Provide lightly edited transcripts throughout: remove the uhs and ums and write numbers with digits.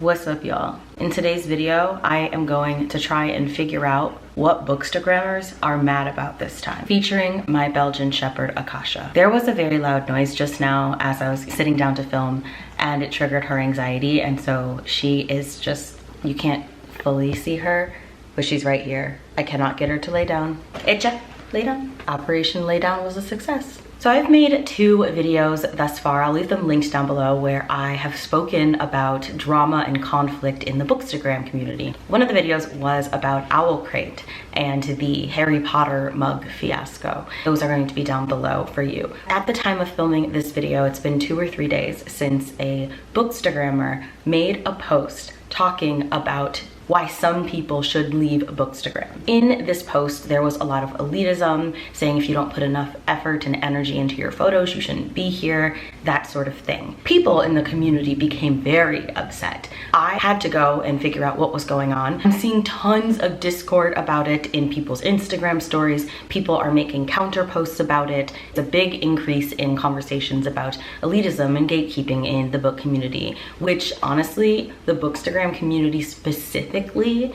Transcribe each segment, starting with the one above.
What's up, y'all? In today's video, I am going to try and figure out what Bookstagrammers are mad about this time, featuring my Belgian Shepherd, Akasha. There was a very loud noise just now as I was sitting down to film, and it triggered her anxiety, and so she is just, you can't fully see her, but she's right here. I cannot get her to lay down. Echa, lay down. Operation Lay Down was a success. So I've made 2 videos thus far. I'll leave them linked down below where I have spoken about drama and conflict in the Bookstagram community. One of the videos was about OwlCrate and the Harry Potter mug fiasco. Those are going to be down below for you. At the time of filming this video, it's been 2 or 3 days since a Bookstagrammer made a post talking about why some people should leave Bookstagram. In this post, there was a lot of elitism, saying if you don't put enough effort and energy into your photos, you shouldn't be here, that sort of thing. People in the community became very upset. I had to go and figure out what was going on. I'm seeing tons of discord about it in people's Instagram stories. People are making counter posts about it. It's a big increase in conversations about elitism and gatekeeping in the book community, which honestly, the Bookstagram community specifically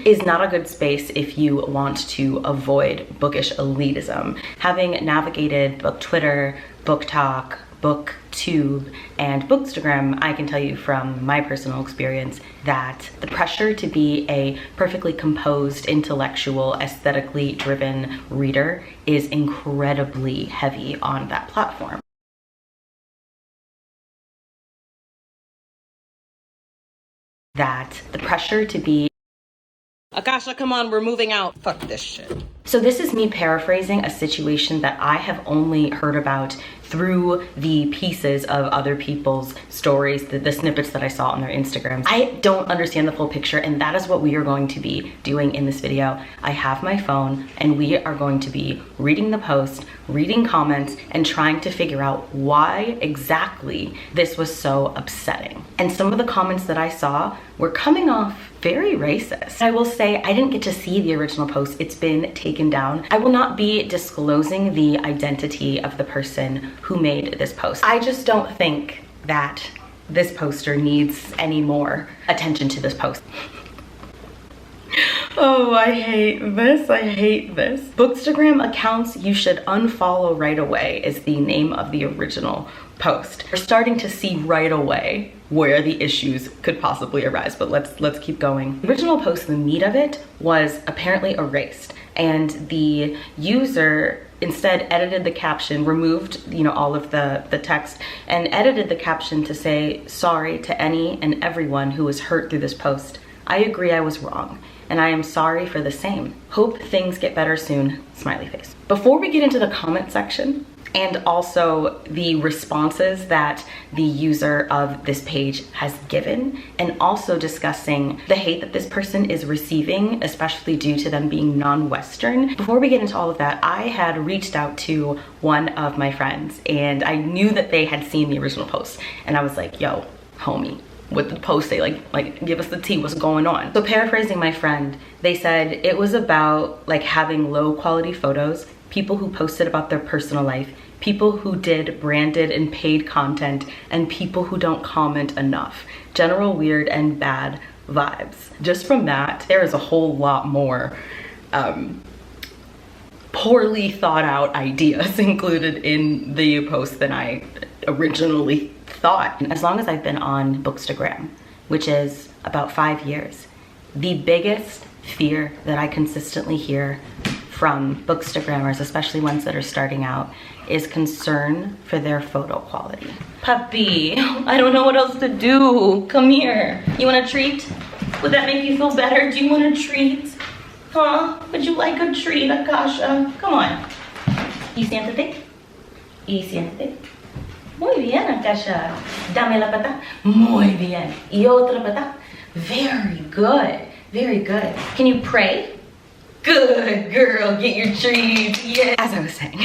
is not a good space if you want to avoid bookish elitism. Having navigated book Twitter, book talk, Booktube, and Bookstagram, I can tell you from my personal experience that the pressure to be a perfectly composed, intellectual, aesthetically driven reader is incredibly heavy on that platform. That the pressure to be Akasha, come on, we're moving out. Fuck this shit. So this is me paraphrasing a situation that I have only heard about through the pieces of other people's stories, the snippets that I saw on their Instagrams. I don't understand the full picture, and that is what we are going to be doing in this video. I have my phone, and we are going to be reading the post, reading comments, and trying to figure out why exactly this was so upsetting. And some of the comments that I saw were coming off very racist. I will say I didn't get to see the original post. It's been taken down. I will not be disclosing the identity of the person who made this post. I just don't think that this poster needs any more attention to this post. Oh, I hate this. I hate this. Bookstagram accounts you should unfollow right away is the name of the original post. We're starting to see right away where the issues could possibly arise, but let's keep going. The original post, the meat of it, was apparently erased, and the user instead edited the caption, removed, all of the text, and edited the caption to say, "Sorry to any and everyone who was hurt through this post. I agree I was wrong, and I am sorry for the same. Hope things get better soon, smiley face." Before we get into the comment section, and also the responses that the user of this page has given, and also discussing the hate that this person is receiving, especially due to them being non-Western. Before we get into all of that, I had reached out to one of my friends, and I knew that they had seen the original post, and I was like, yo, homie, what did the post say? Like give us the tea, what's going on? So paraphrasing my friend, they said it was about like having low quality photos, people who posted about their personal life, people who did branded and paid content, and people who don't comment enough. General weird and bad vibes. Just from that, there is a whole lot more poorly thought out ideas included in the post than I originally thought. As long as I've been on Bookstagram, which is about 5 years, the biggest fear that I consistently hear from Bookstagrammers, especially ones that are starting out, is concern for their photo quality. Puppy, I don't know what else to do. Come here. You want a treat? Would that make you feel better? Do you want a treat? Huh? Would you like a treat, Akasha? Come on. Y siéntate. Y siéntate. Muy bien, Akasha. Dame la pata. Muy bien. Y otra pata. Very good. Very good. Can you pray? Good girl, get your treat. Yeah. As I was saying,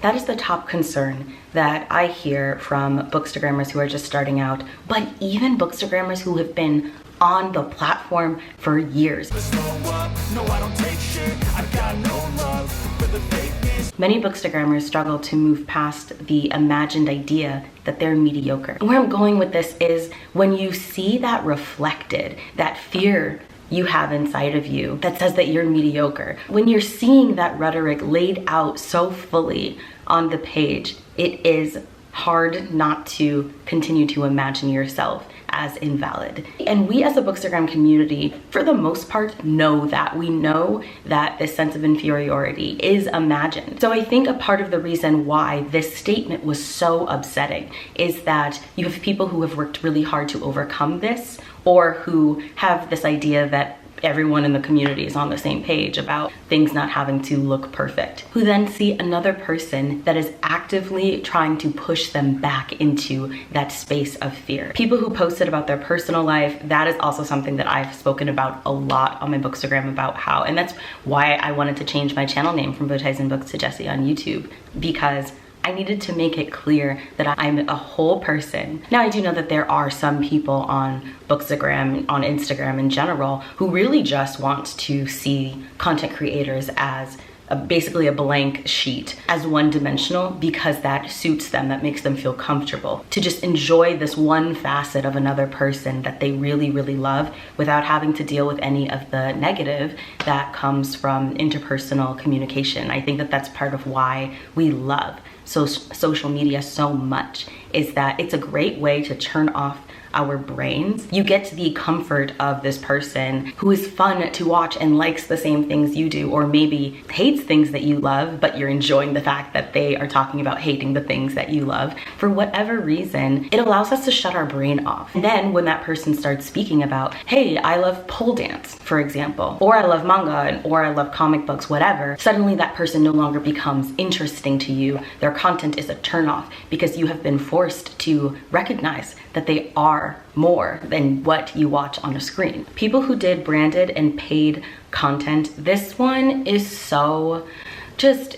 that is the top concern that I hear from Bookstagrammers who are just starting out, but even Bookstagrammers who have been on the platform for years. Many Bookstagrammers struggle to move past the imagined idea that they're mediocre. And where I'm going with this is when you see that reflected, that fear you have inside of you that says that you're mediocre, when you're seeing that rhetoric laid out so fully on the page, it is hard not to continue to imagine yourself as invalid. And we as a Bookstagram community, for the most part, know that. We know that this sense of inferiority is imagined. So I think a part of the reason why this statement was so upsetting is that you have people who have worked really hard to overcome this, or who have this idea that everyone in the community is on the same page about things not having to look perfect, who then see another person that is actively trying to push them back into that space of fear. People who posted about their personal life, that is also something that I've spoken about a lot on my Bookstagram about how, and that's why I wanted to change my channel name from Bookstagrammers Books to Jessie on YouTube, because I needed to make it clear that I'm a whole person. Now, I do know that there are some people on Bookstagram, on Instagram in general, who really just want to see content creators as basically a blank sheet, as one-dimensional, because that suits them, that makes them feel comfortable to just enjoy this one facet of another person that they really, really love without having to deal with any of the negative that comes from interpersonal communication. I think that that's part of why we love social media so much, is that it's a great way to turn off our brains. You get the comfort of this person who is fun to watch and likes the same things you do, or maybe hates things that you love, but you're enjoying the fact that they are talking about hating the things that you love. For whatever reason, it allows us to shut our brain off. And then when that person starts speaking about, hey, I love pole dance, for example, or I love manga, or I love comic books, whatever, suddenly that person no longer becomes interesting to you. Their content is a turnoff because you have been forced to recognize that they are more than what you watch on a screen. People who did branded and paid content, this one is so just,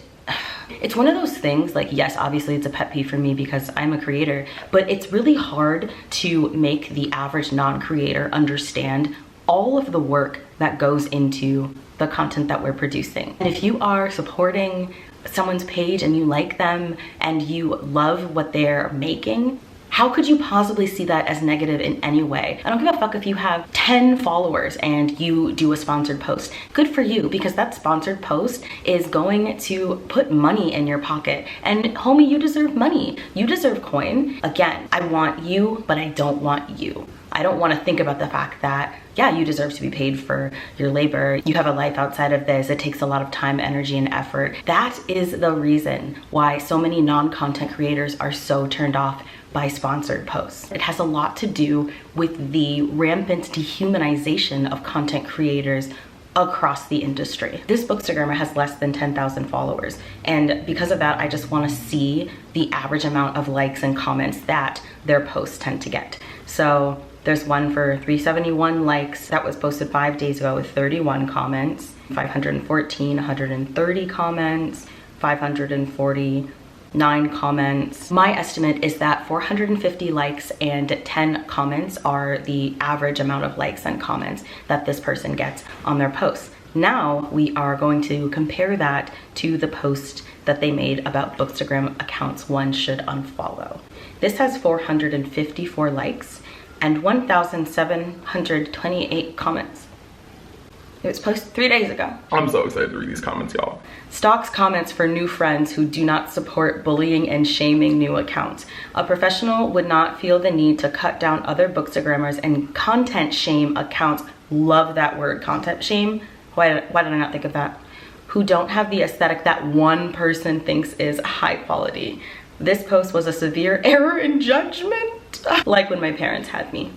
it's one of those things, like, yes, obviously it's a pet peeve for me because I'm a creator, but it's really hard to make the average non-creator understand all of the work that goes into the content that we're producing. And if you are supporting someone's page and you like them and you love what they're making, how could you possibly see that as negative in any way? I don't give a fuck if you have 10 followers and you do a sponsored post. Good for you, because that sponsored post is going to put money in your pocket. And homie, you deserve money. You deserve coin. Again, I want you, but I don't want you. I don't want to think about the fact that, yeah, you deserve to be paid for your labor. You have a life outside of this. It takes a lot of time, energy, and effort. That is the reason why so many non-content creators are so turned off by sponsored posts. It has a lot to do with the rampant dehumanization of content creators across the industry. This Bookstagrammer has less than 10,000 followers, and because of that, I just want to see the average amount of likes and comments that their posts tend to get. So there's one for 371 likes that was posted 5 days ago with 31 comments, 514, 130 comments, 549 comments. My estimate is that 450 likes and 10 comments are the average amount of likes and comments that this person gets on their posts. Now we are going to compare that to the post that they made about Bookstagram accounts one should unfollow. This has 454 likes and 1,728 comments. It was posted 3 days ago. I'm so excited to read these comments, y'all. Stalks comments for new friends who do not support bullying and shaming new accounts. A professional would not feel the need to cut down other Bookstagrammers and content shame accounts. Love that word, content shame. Why did I not think of that? Who don't have the aesthetic that one person thinks is high quality. This post was a severe error in judgment, like when my parents had me.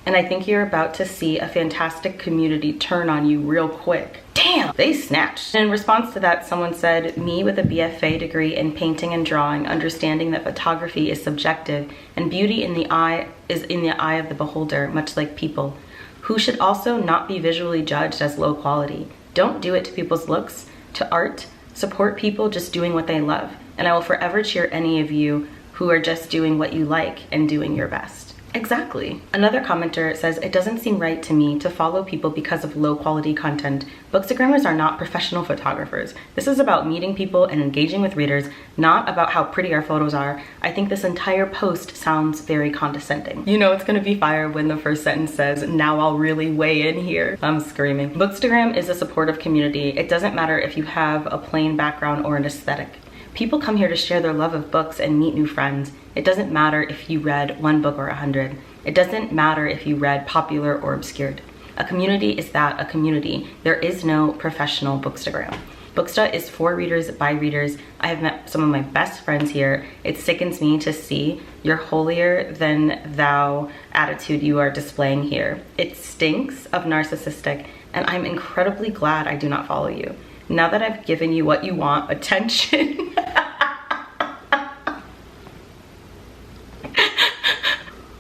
And I think you're about to see a fantastic community turn on you real quick. Damn, they snatched. In response to that, someone said, me with a BFA degree in painting and drawing, understanding that photography is subjective and beauty in the eye is in the eye of the beholder, much like people, who should also not be visually judged as low quality. Don't do it to people's looks, to art. Support people just doing what they love. And I will forever cheer any of you who are just doing what you like and doing your best. Exactly. Another commenter says, it doesn't seem right to me to follow people because of low quality content. Bookstagrammers are not professional photographers. This is about meeting people and engaging with readers, not about how pretty our photos are. I think this entire post sounds very condescending. You know it's gonna be fire when the first sentence says, now I'll really weigh in here. I'm screaming. Bookstagram is a supportive community. It doesn't matter if you have a plain background or an aesthetic. People come here to share their love of books and meet new friends. It doesn't matter if you read one book or 100. It doesn't matter if you read popular or obscured. A community is that, a community. There is no professional Bookstagram. Booksta is for readers by readers. I have met some of my best friends here. It sickens me to see your holier than thou attitude you are displaying here. It stinks of narcissistic, and I'm incredibly glad I do not follow you. Now that I've given you what you want, attention.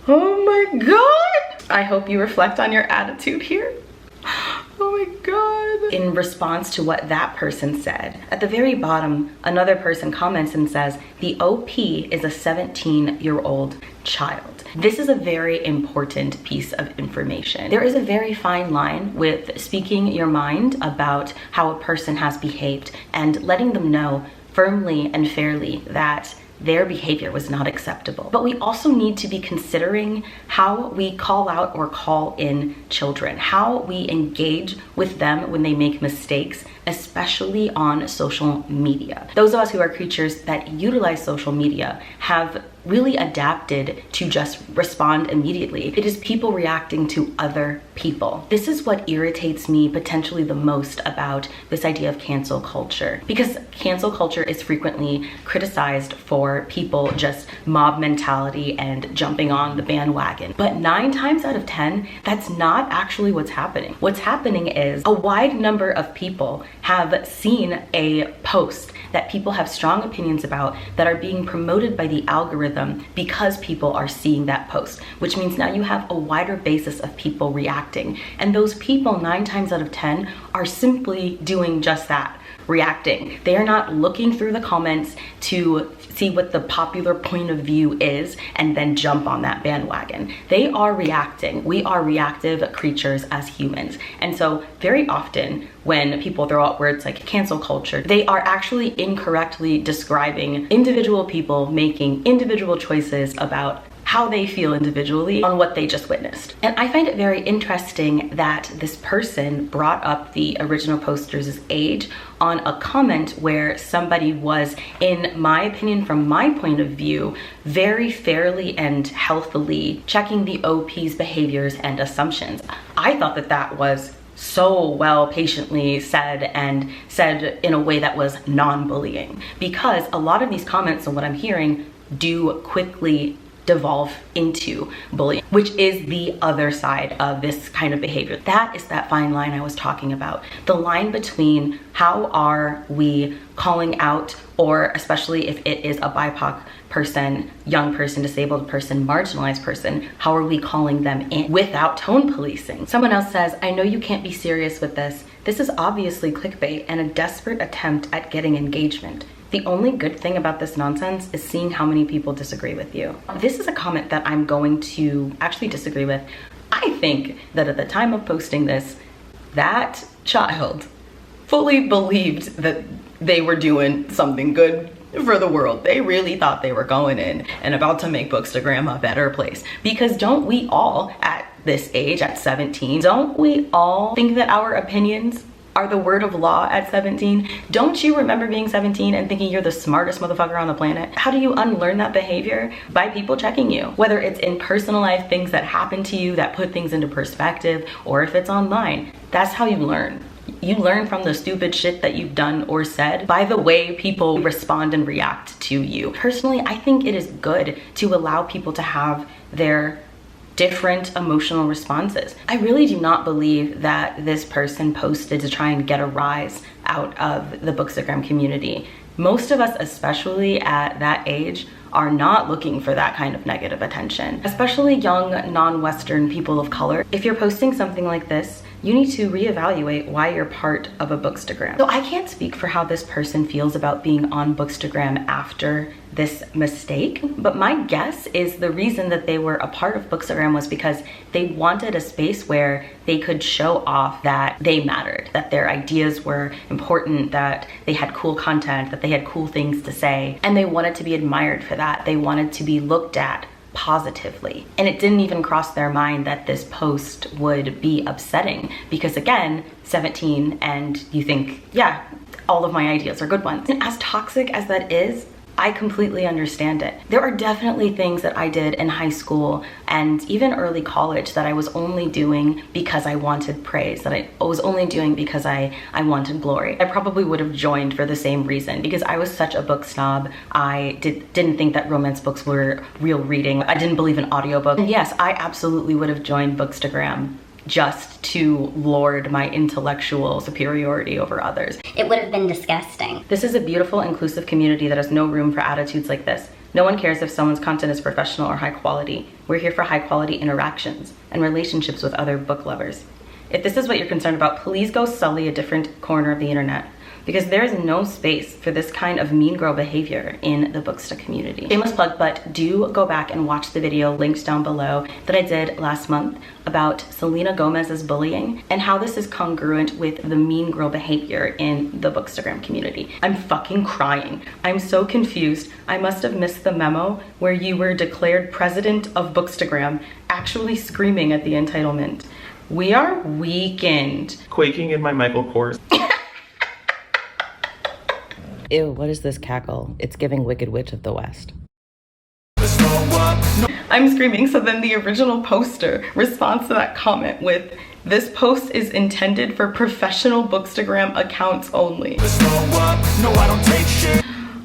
Oh my God. I hope you reflect on your attitude here. Oh my God. In response to what that person said, at the very bottom, another person comments and says, the OP is a 17-year-old child. This is a very important piece of information. There is a very fine line with speaking your mind about how a person has behaved and letting them know firmly and fairly that their behavior was not acceptable. But we also need to be considering how we call out or call in children, how we engage with them when they make mistakes, especially on social media. Those of us who are creatures that utilize social media have really adapted to just respond immediately. It is people reacting to other people. This is what irritates me potentially the most about this idea of cancel culture, because cancel culture is frequently criticized for people just mob mentality and jumping on the bandwagon. But 9 times out of 10, that's not actually what's happening. What's happening is a wide number of people have seen a post that people have strong opinions about that are being promoted by the algorithm because people are seeing that post, which means now you have a wider basis of people reacting. And those people 9 times out of 10 are simply doing just that, reacting. They are not looking through the comments to see what the popular point of view is and then jump on that bandwagon. They are reacting. We are reactive creatures as humans. And so very often when people throw out words like cancel culture, they are actually incorrectly describing individual people making individual choices about how they feel individually on what they just witnessed. And I find it very interesting that this person brought up the original poster's age on a comment where somebody was, in my opinion, from my point of view, very fairly and healthily checking the OP's behaviors and assumptions. I thought that that was so well patiently said, and said in a way that was non-bullying, because a lot of these comments and what I'm hearing do quickly devolve into bullying, which is the other side of this kind of behavior. That is that fine line I was talking about. The line between how are we calling out, or especially if it is a BIPOC person, young person, disabled person, marginalized person, how are we calling them in without tone policing? Someone else says, I know you can't be serious with this. This is obviously clickbait and a desperate attempt at getting engagement. The only good thing about this nonsense is seeing how many people disagree with you. This is a comment that I'm going to actually disagree with. I think that at the time of posting this, that child fully believed that they were doing something good for the world. They really thought they were going in and about to make Bookstagram a better place. Because don't we all at this age, at 17, don't we all think that our opinions are the word of law at 17? Don't you remember being 17 and thinking you're the smartest motherfucker on the planet? How do you unlearn that behavior? By people checking you. Whether it's in personal life, things that happen to you that put things into perspective, or if it's online. That's how you learn. You learn from the stupid shit that you've done or said by the way people respond and react to you. Personally, I think it is good to allow people to have their different emotional responses. I really do not believe that this person posted to try and get a rise out of the Bookstagram community. Most of us, especially at that age, are not looking for that kind of negative attention, especially young non-Western people of color. If you're posting something like this you need to reevaluate why you're part of a Bookstagram. So I can't speak for how this person feels about being on Bookstagram after this mistake, but my guess is the reason that they were a part of Bookstagram was because they wanted a space where they could show off that they mattered, that their ideas were important, that they had cool content, that they had cool things to say, and they wanted to be admired for that. They wanted to be looked at positively. And it didn't even cross their mind that this post would be upsetting because, again, 17 and you think, yeah, all of my ideas are good ones. And as toxic as that is, I completely understand it. There are definitely things that I did in high school and even early college that I was only doing because I wanted praise, that I was only doing because I wanted glory. I probably would have joined for the same reason because I was such a book snob. I didn't think that romance books were real reading. I didn't believe in audiobooks. And yes, I absolutely would have joined Bookstagram just to lord my intellectual superiority over others. It would have been disgusting. This is a beautiful, inclusive community that has no room for attitudes like this. No one cares if someone's content is professional or high quality. We're here for high quality interactions and relationships with other book lovers. If this is what you're concerned about, please go sully a different corner of the internet, because there is no space for this kind of mean girl behavior in the Booksta community. Shameless plug, but do go back and watch the video linked down below that I did last month about Selena Gomez's bullying and how this is congruent with the mean girl behavior in the Bookstagram community. I'm fucking crying. I'm so confused. I must have missed the memo where you were declared president of Bookstagram, actually screaming at the entitlement. We are weakened. Quaking in my Michael Kors. Ew, what is this cackle? It's giving Wicked Witch of the West. I'm screaming, so then the original poster responds to that comment with, "This post is intended for professional Bookstagram accounts only."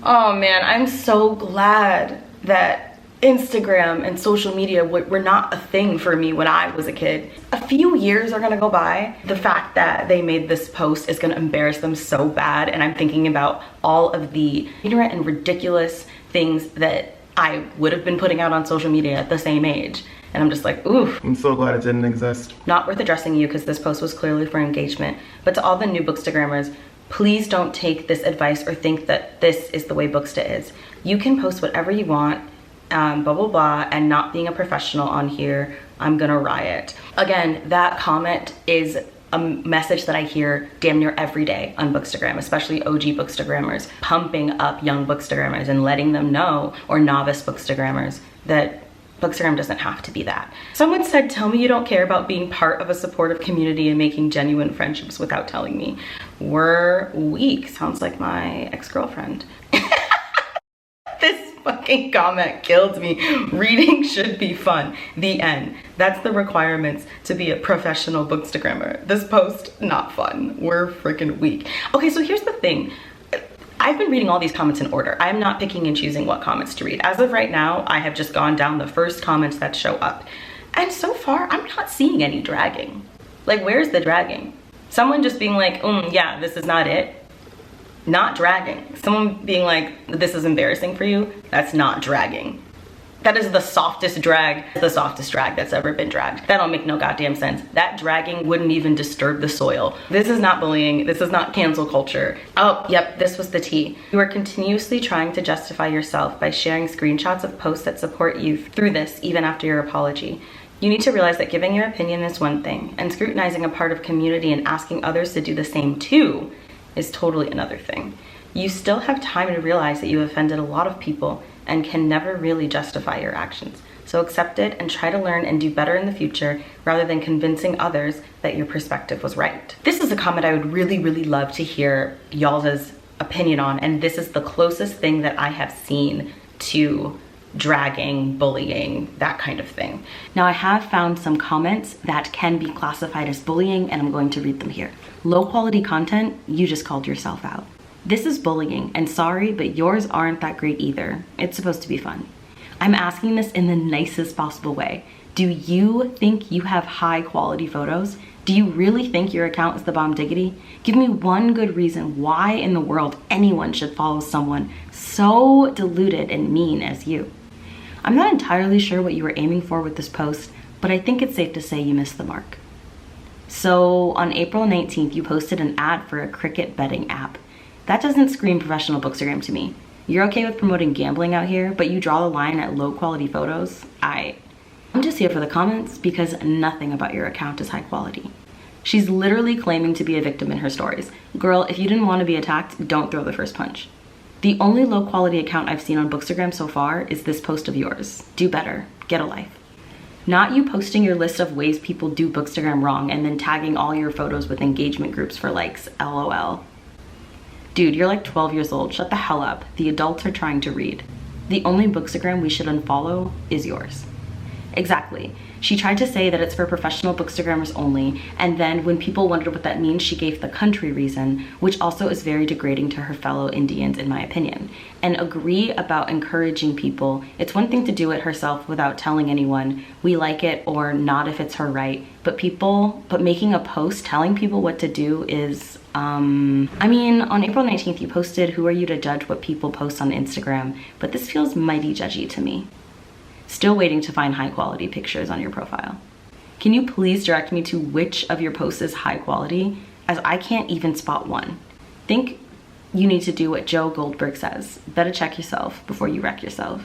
Oh man, I'm so glad that Instagram and social media were not a thing for me when I was a kid. A few years are gonna go by. The fact that they made this post is gonna embarrass them so bad, and I'm thinking about all of the ignorant and ridiculous things that I would have been putting out on social media at the same age. And I'm just like, oof. I'm so glad it didn't exist. Not worth addressing you because this post was clearly for engagement. But to all the new Bookstagrammers, please don't take this advice or think that this is the way Booksta is. You can post whatever you want, blah, blah, blah, and not being a professional on here, I'm gonna riot. Again, that comment is a message that I hear damn near every day on Bookstagram, especially OG Bookstagrammers, pumping up young Bookstagrammers and letting them know, or novice Bookstagrammers, that Bookstagram doesn't have to be that. Someone said, tell me you don't care about being part of a supportive community and making genuine friendships without telling me. We're weak. Sounds like my ex-girlfriend. This fucking comment killed me. Reading should be fun. The end. That's the requirements to be a professional Bookstagrammer. This post, not fun. We're freaking weak. Okay, so here's the thing. I've been reading all these comments in order. I'm not picking and choosing what comments to read. As of right now, I have just gone down the first comments that show up. And so far, I'm not seeing any dragging. Like, where's the dragging? Someone just being like, yeah, this is not it. Not dragging. Someone being like, this is embarrassing for you. That's not dragging. That is the softest drag that's ever been dragged. That don't make no goddamn sense. That dragging wouldn't even disturb the soil. This is not bullying. This is not cancel culture. Oh, yep, this was the tea. You are continuously trying to justify yourself by sharing screenshots of posts that support you through this, even after your apology. You need to realize that giving your opinion is one thing, and scrutinizing a part of community and asking others to do the same too is totally another thing. You still have time to realize that you offended a lot of people and can never really justify your actions. So accept it and try to learn and do better in the future rather than convincing others that your perspective was right. This is a comment I would really, really love to hear y'all's opinion on, and this is the closest thing that I have seen to dragging, bullying, that kind of thing. Now I have found some comments that can be classified as bullying, and I'm going to read them here. Low quality content, you just called yourself out. This is bullying, and sorry, but yours aren't that great either. It's supposed to be fun. I'm asking this in the nicest possible way. Do you think you have high quality photos? Do you really think your account is the bomb diggity? Give me one good reason why in the world anyone should follow someone so deluded and mean as you. I'm not entirely sure what you were aiming for with this post, but I think it's safe to say you missed the mark. So on April 19th, you posted an ad for a cricket betting app. That doesn't scream professional Bookstagram to me. You're okay with promoting gambling out here, but you draw the line at low quality photos? I'm just here for the comments because nothing about your account is high quality. She's literally claiming to be a victim in her stories. Girl, if you didn't want to be attacked, don't throw the first punch. The only low quality account I've seen on Bookstagram so far is this post of yours. Do better, get a life. Not you posting your list of ways people do Bookstagram wrong and then tagging all your photos with engagement groups for likes, LOL. Dude, you're like 12 years old, shut the hell up. The adults are trying to read. The only Bookstagram we should unfollow is yours. Exactly. She tried to say that it's for professional Bookstagrammers only, and then when people wondered what that means, she gave the country reason, which also is very degrading to her fellow Indians in my opinion. And agree about encouraging people. It's one thing to do it herself without telling anyone we like it or not if it's her right, but making a post telling people what to do is, I mean, on April 19th you posted, who are you to judge what people post on Instagram, but this feels mighty judgy to me. Still waiting to find high quality pictures on your profile. Can you please direct me to which of your posts is high quality, as I can't even spot one. Think you need to do what Joe Goldberg says. Better check yourself before you wreck yourself.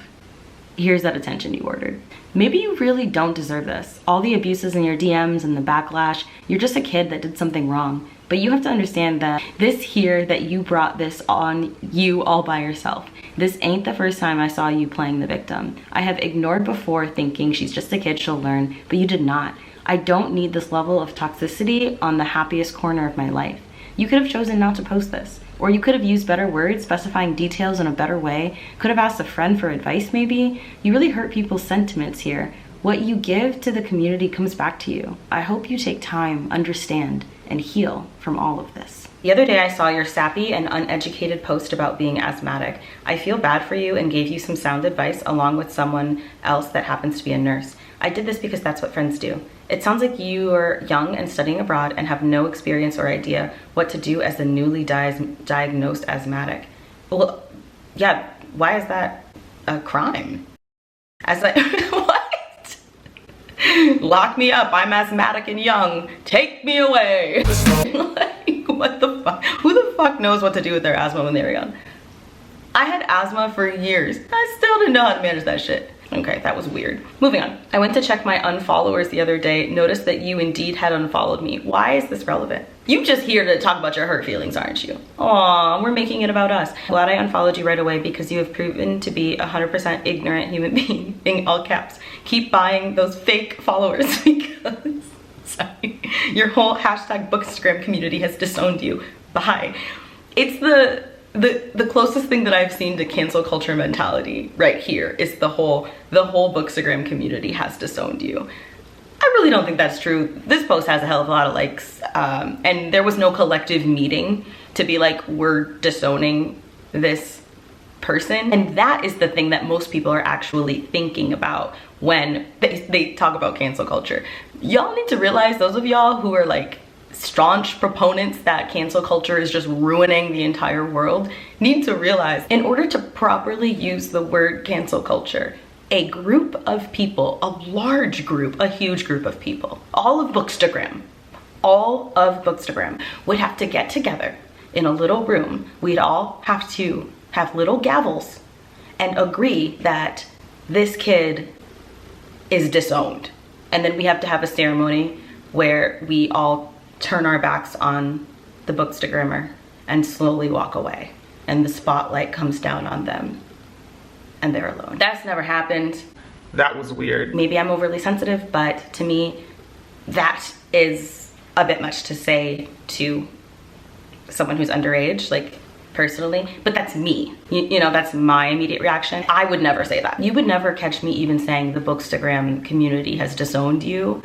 Here's that attention you ordered. Maybe you really don't deserve this. All the abuses in your DMs and the backlash, you're just a kid that did something wrong. But you have to understand that that you brought this on you all by yourself. This ain't the first time I saw you playing the victim. I have ignored before thinking she's just a kid, she'll learn, but you did not. I don't need this level of toxicity on the happiest corner of my life. You could have chosen not to post this, or you could have used better words, specifying details in a better way, could have asked a friend for advice maybe. You really hurt people's sentiments here. What you give to the community comes back to you. I hope you take time, understand, and heal from all of this. The other day I saw your sappy and uneducated post about being asthmatic. I feel bad for you and gave you some sound advice along with someone else that happens to be a nurse. I did this because that's what friends do. It sounds like you are young and studying abroad and have no experience or idea what to do as a newly diagnosed asthmatic. Well, yeah, why is that a crime? What? Lock me up, I'm asthmatic and young. Take me away. Like, what the fuck? Who the fuck knows what to do with their asthma when they were young? I had asthma for years. I still didn't know how to manage that shit. Okay, that was weird. Moving on. I went to check my unfollowers the other day, noticed that you indeed had unfollowed me. Why is this relevant? You just here to talk about your hurt feelings, aren't you? Aw, we're making it about us. Glad I unfollowed you right away because you have proven to be a 100% ignorant human being, in all caps. Keep buying those fake followers because, sorry, your whole hashtag Bookstagram community has disowned you. Bye. It's the closest thing that I've seen to cancel culture mentality right here is the whole Bookstagram community has disowned you. I really don't think that's true. This post has a hell of a lot of likes, and there was no collective meeting to be like, we're disowning this person. And that is the thing that most people are actually thinking about when they talk about cancel culture. Y'all need to realize, those of y'all who are like staunch proponents that cancel culture is just ruining the entire world, need to realize, in order to properly use the word cancel culture, a group of people, a large group, a huge group of people, all of Bookstagram would have to get together in a little room. We'd all have to have little gavels and agree that this kid is disowned. And then we have to have a ceremony where we all turn our backs on the Bookstagrammer and slowly walk away. And the spotlight comes down on them and they're alone. That's never happened. That was weird. Maybe I'm overly sensitive, but to me, that is a bit much to say to someone who's underage, like personally, but that's me. You know, that's my immediate reaction. I would never say that. You would never catch me even saying the Bookstagram community has disowned you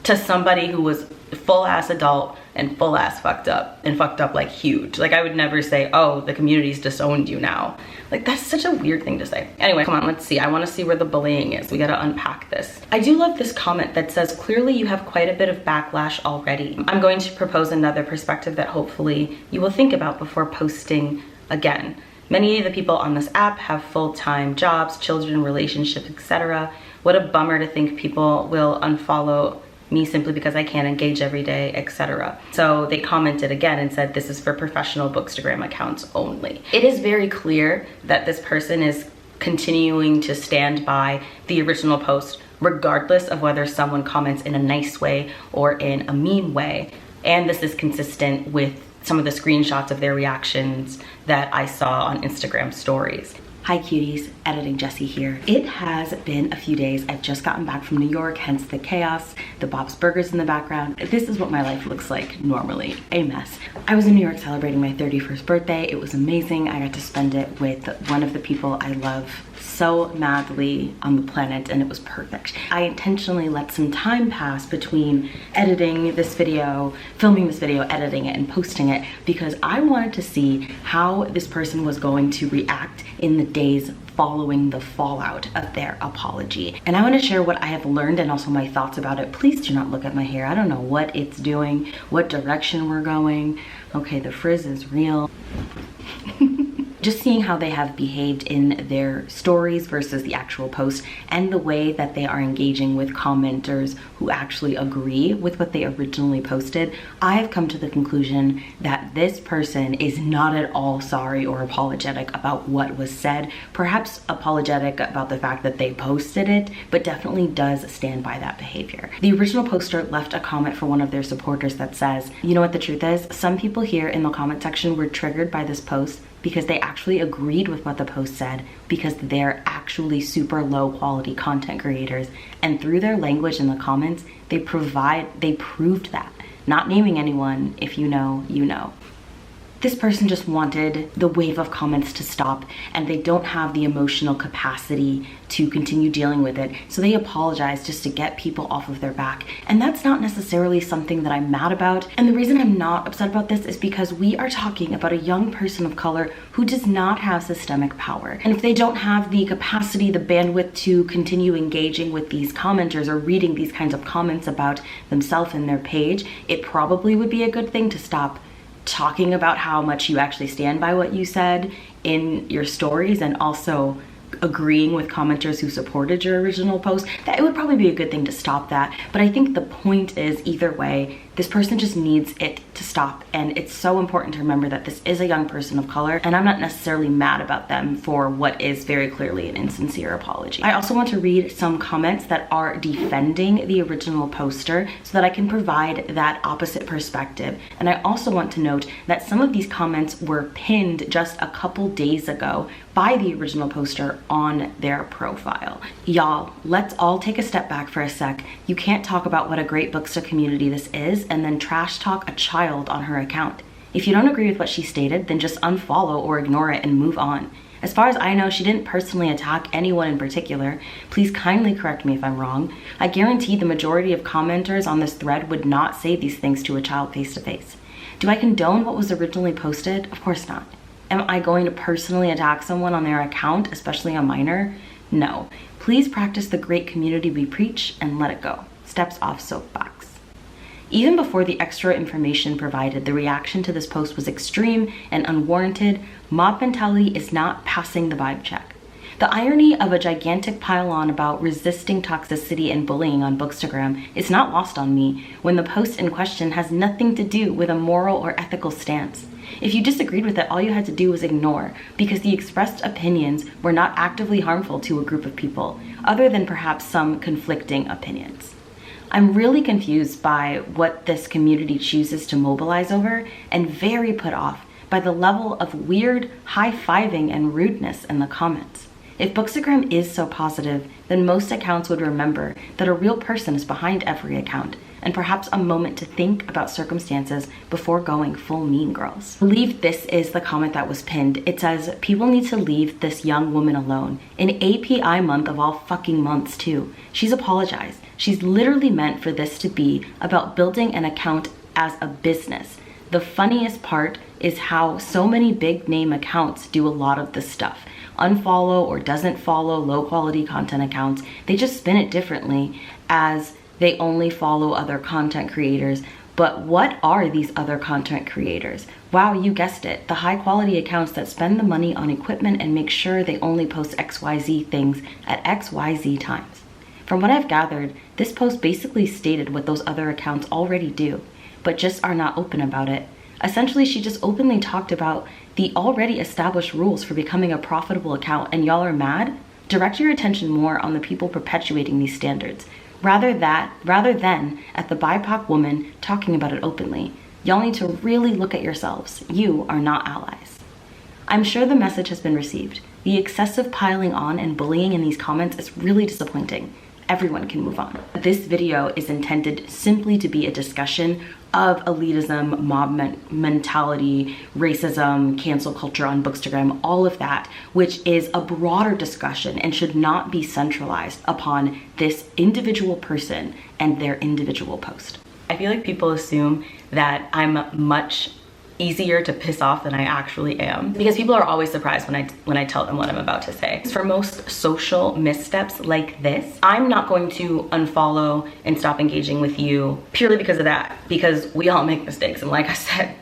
to somebody who was full-ass adult and full-ass fucked up, and fucked up like huge. Like, I would never say, oh, the community's disowned you now. Like, that's such a weird thing to say. Anyway, come on, let's see. I want to see where the bullying is. We gotta unpack this. I do love this comment that says, clearly you have quite a bit of backlash already. I'm going to propose another perspective that hopefully you will think about before posting again. Many of the people on this app have full-time jobs, children, relationships, etc. What a bummer to think people will unfollow me simply because I can't engage every day, etc. So they commented again and said, this is for professional Bookstagram accounts only. It is very clear that this person is continuing to stand by the original post, regardless of whether someone comments in a nice way or in a mean way. And this is consistent with some of the screenshots of their reactions that I saw on Instagram stories. Hi cuties, Editing Jessie here. It has been a few days. I've just gotten back from New York, hence the chaos, the Bob's Burgers in the background. This is what my life looks like normally, a mess. I was in New York celebrating my 31st birthday. It was amazing. I got to spend it with one of the people I love so madly on the planet, and it was perfect. I intentionally let some time pass between editing this video, filming this video, editing it, and posting it because I wanted to see how this person was going to react in the days following the fallout of their apology. And I want to share what I have learned and also my thoughts about it. Please do not look at my hair. I don't know what it's doing, what direction we're going. Okay, the frizz is real. Just seeing how they have behaved in their stories versus the actual post, and the way that they are engaging with commenters who actually agree with what they originally posted, I have come to the conclusion that this person is not at all sorry or apologetic about what was said. Perhaps apologetic about the fact that they posted it, but definitely does stand by that behavior. The original poster left a comment for one of their supporters that says, you know what the truth is? Some people here in the comment section were triggered by this post because they actually agreed with what the post said, because they're actually super low quality content creators, and through their language in the comments, they proved that. Not naming anyone, if you know, you know. This person just wanted the wave of comments to stop, and they don't have the emotional capacity to continue dealing with it, so they apologize just to get people off of their back. And that's not necessarily something that I'm mad about, and the reason I'm not upset about this is because we are talking about a young person of color who does not have systemic power. And if they don't have the capacity, the bandwidth to continue engaging with these commenters or reading these kinds of comments about themselves and their page, it probably would be a good thing to stop talking about how much you actually stand by what you said in your stories, and also agreeing with commenters who supported your original post. That it would probably be a good thing to stop that. But I think the point is, either way, this person just needs it to stop. And it's so important to remember that this is a young person of color, and I'm not necessarily mad about them for what is very clearly an insincere apology. I also want to read some comments that are defending the original poster so that I can provide that opposite perspective. And I also want to note that some of these comments were pinned just a couple days ago by the original poster on their profile. Y'all, let's all take a step back for a sec. You can't talk about what a great bookstore community this is and then trash talk a child on her account. If you don't agree with what she stated, then just unfollow or ignore it and move on. As far as I know, she didn't personally attack anyone in particular. Please kindly correct me if I'm wrong. I guarantee the majority of commenters on this thread would not say these things to a child face to face. Do I condone what was originally posted? Of course not. Am I going to personally attack someone on their account, especially a minor? No. Please practice the great community we preach and let it go. Steps off soapbox. Even before the extra information provided, the reaction to this post was extreme and unwarranted. Mob mentality is not passing the vibe check. The irony of a gigantic pile-on about resisting toxicity and bullying on Bookstagram is not lost on me when the post in question has nothing to do with a moral or ethical stance. If you disagreed with it, all you had to do was ignore, because the expressed opinions were not actively harmful to a group of people, other than perhaps some conflicting opinions. I'm really confused by what this community chooses to mobilize over, and very put off by the level of weird high-fiving and rudeness in the comments. If Bookstagram is so positive, then most accounts would remember that a real person is behind every account, and perhaps a moment to think about circumstances before going full mean girls. I believe this is the comment that was pinned. It says, people need to leave this young woman alone. In API month of all fucking months too. She's apologized. She's literally meant for this to be about building an account as a business. The funniest part is how so many big name accounts do a lot of this stuff. Unfollow or doesn't follow low quality content accounts. They just spin it differently as they only follow other content creators. But what are these other content creators? Wow, you guessed it. The high quality accounts that spend the money on equipment and make sure they only post XYZ things at XYZ times. From what I've gathered, this post basically stated what those other accounts already do, but just are not open about it. Essentially, she just openly talked about the already established rules for becoming a profitable account, and y'all are mad? Direct your attention more on the people perpetuating these standards, rather than at the BIPOC woman talking about it openly. Y'all need to really look at yourselves. You are not allies. I'm sure the message has been received. The excessive piling on and bullying in these comments is really disappointing. Everyone can move on. This video is intended simply to be a discussion of elitism, mob mentality, racism, cancel culture on Bookstagram, all of that, which is a broader discussion and should not be centralized upon this individual person and their individual post. I feel like people assume that I'm much easier to piss off than I actually am, because people are always surprised when I tell them what I'm about to say. For most social missteps like this, I'm not going to unfollow and stop engaging with you purely because of that, because we all make mistakes, and like I said,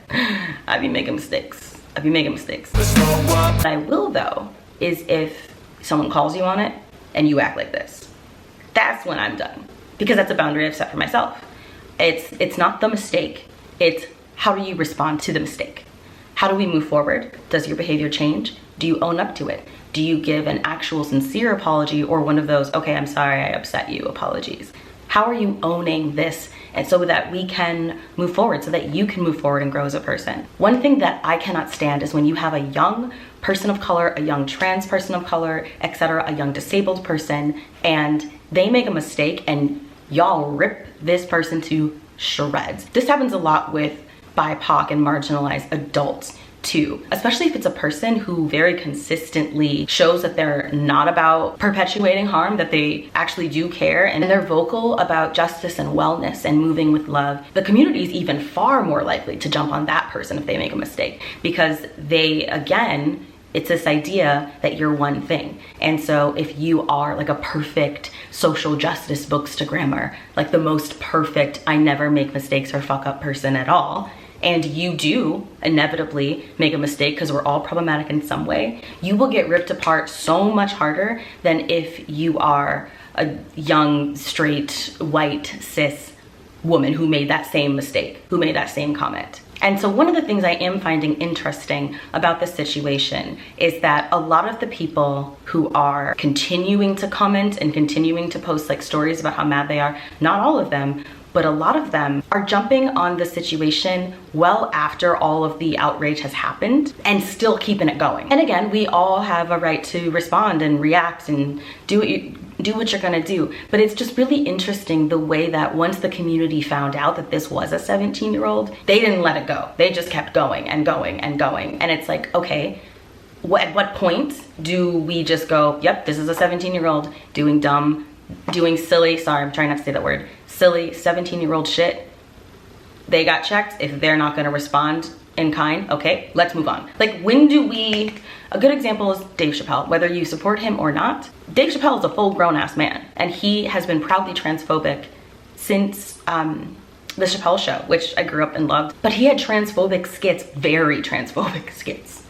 I be making mistakes. What I will though is if someone calls you on it and you act like this, that's when I'm done, because that's a boundary I've set for myself. It's not the mistake, it's how do you respond to the mistake? How do we move forward? Does your behavior change? Do you own up to it? Do you give an actual sincere apology, or one of those, okay, I'm sorry I upset you apologies? How are you owning this, and so that we can move forward, so that you can move forward and grow as a person? One thing that I cannot stand is when you have a young person of color, a young trans person of color, etc., a young disabled person, and they make a mistake and y'all rip this person to shreds. This happens a lot with BIPOC and marginalized adults too, especially if it's a person who very consistently shows that they're not about perpetuating harm, that they actually do care, and they're vocal about justice and wellness and moving with love. The community is even far more likely to jump on that person if they make a mistake, because it's this idea that you're one thing. And so if you are like a perfect social justice bookstagrammer, like the most perfect, I never make mistakes or fuck up person at all, and you do inevitably make a mistake, because we're all problematic in some way, you will get ripped apart so much harder than if you are a young, straight, white, cis woman who made that same mistake, who made that same comment. And so one of the things I am finding interesting about this situation is that a lot of the people who are continuing to comment and continuing to post like stories about how mad they are, not all of them, but a lot of them are jumping on the situation well after all of the outrage has happened and still keeping it going. And again, we all have a right to respond and react and do what you're gonna do. But it's just really interesting the way that once the community found out that this was a 17-year-old, they didn't let it go. They just kept going and going and going. And it's like, okay, at what point do we just go, yep, this is a 17-year-old doing silly, sorry, I'm trying not to say that word, silly 17-year-old shit. They got checked. If they're not gonna respond in kind, okay, let's move on. Like, when do we, a good example is Dave Chappelle. Whether you support him or not, Dave Chappelle is a full grown ass man, and he has been proudly transphobic since the Chappelle Show, which I grew up and loved. But he had transphobic skits, very transphobic skits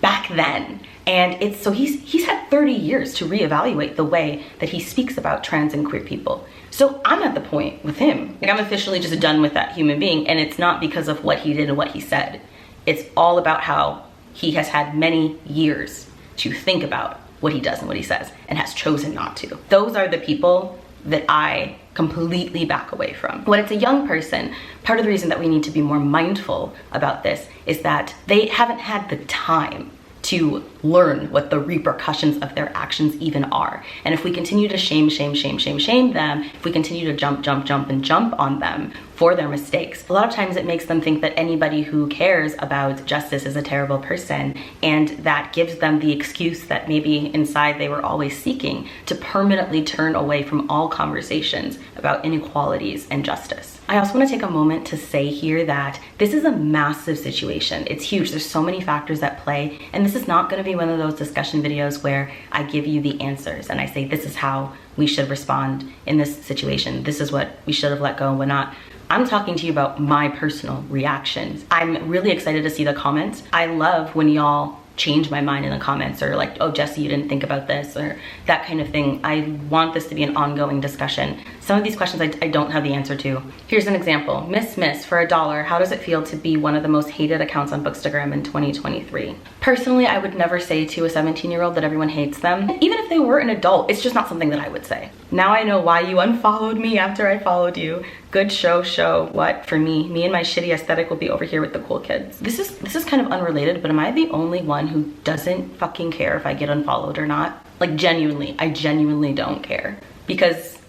back then. And so he's had 30 years to reevaluate the way that he speaks about trans and queer people. So I'm at the point with him, like, I'm officially just done with that human being, and it's not because of what he did and what he said. It's all about how he has had many years to think about what he does and what he says, and has chosen not to. Those are the people that I completely back away from. When it's a young person, part of the reason that we need to be more mindful about this is that they haven't had the time to learn what the repercussions of their actions even are. And if we continue to shame them, if we continue to jump on them for their mistakes, a lot of times it makes them think that anybody who cares about justice is a terrible person, and that gives them the excuse that maybe inside they were always seeking to permanently turn away from all conversations about inequalities and justice. I also want to take a moment to say here that this is a massive situation. It's huge. There's so many factors at play, and this is not going to be one of those discussion videos where I give you the answers and I say this is how we should respond in this situation. This is what we should have let go and what not. I'm talking to you about my personal reactions. I'm really excited to see the comments. I love when y'all change my mind in the comments, or like, oh, Jesse, you didn't think about this, or that kind of thing. I want this to be an ongoing discussion. Some of these questions I don't have the answer to. Here's an example. Miss, for $1, how does it feel to be one of the most hated accounts on Bookstagram in 2023? Personally, I would never say to a 17-year-old that everyone hates them. Even if they were an adult, it's just not something that I would say. Now I know why you unfollowed me after I followed you. Good show. What? For me and my shitty aesthetic will be over here with the cool kids. This is kind of unrelated, but am I the only one who doesn't fucking care if I get unfollowed or not? Like, genuinely, I genuinely don't care, because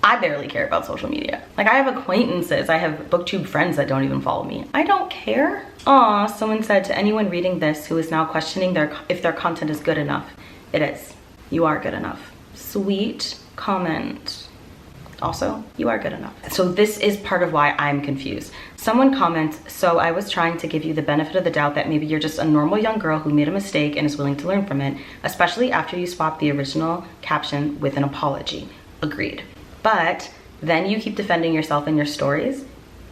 I barely care about social media. Like, I have acquaintances, I have Booktube friends that don't even follow me. I don't care. Aw, someone said, to anyone reading this who is now questioning if their content is good enough, it is. You are good enough. Sweet comment. Also, you are good enough. So this is part of why I'm confused. Someone comments, so I was trying to give you the benefit of the doubt that maybe you're just a normal young girl who made a mistake and is willing to learn from it, especially after you swap the original caption with an apology. Agreed. But then you keep defending yourself in your stories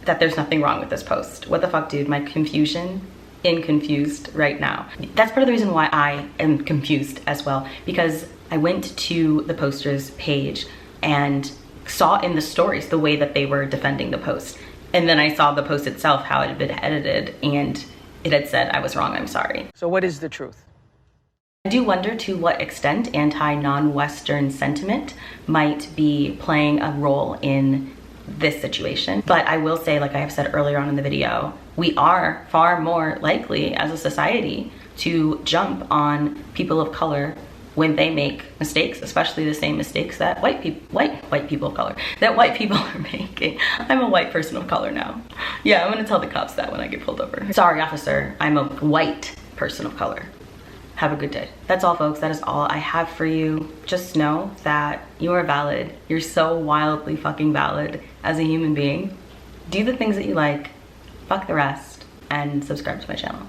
that there's nothing wrong with this post. What the fuck, dude? My confusion in confused right now. That's part of the reason why I am confused as well, because I went to the poster's page and saw in the stories the way that they were defending the post. And then I saw the post itself, how it had been edited, and it had said, I was wrong, I'm sorry. So what is the truth? I do wonder to what extent anti-non-Western sentiment might be playing a role in this situation. But I will say, like I have said earlier on in the video, we are far more likely as a society to jump on people of color when they make mistakes, especially the same mistakes that white people of color are making. I'm a white person of color now. Yeah, I'm gonna tell the cops that when I get pulled over. Sorry, officer, I'm a white person of color. Have a good day. That's all, folks. That is all I have for you. Just know that you are valid. You're so wildly fucking valid as a human being. Do the things that you like, fuck the rest, and subscribe to my channel.